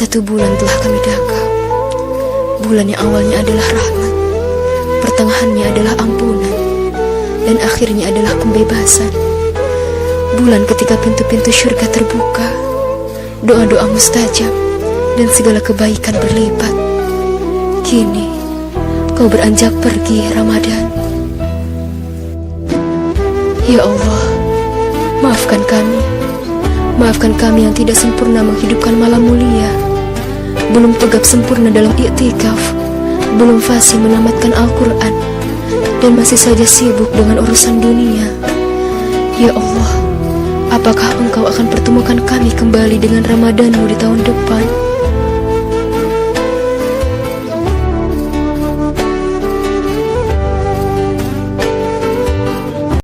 1 bulan telah kami dangkal. Bulan yang awalnya adalah rahmat, pertengahannya adalah ampunan, dan akhirnya adalah pembebasan. Bulan ketika pintu-pintu syurga terbuka, doa-doa mustajab, dan segala kebaikan berlipat. Kini kau beranjak pergi, Ramadan. Ya Allah, maafkan kami. Maafkan kami yang tidak sempurna menghidupkan malam mulia, belum tegap sempurna dalam iktikaf, belum fasih menamatkan Al-Quran, dan masih saja sibuk dengan urusan dunia. Ya Allah, apakah Engkau akan pertemukan kami kembali dengan Ramadanmu di tahun depan?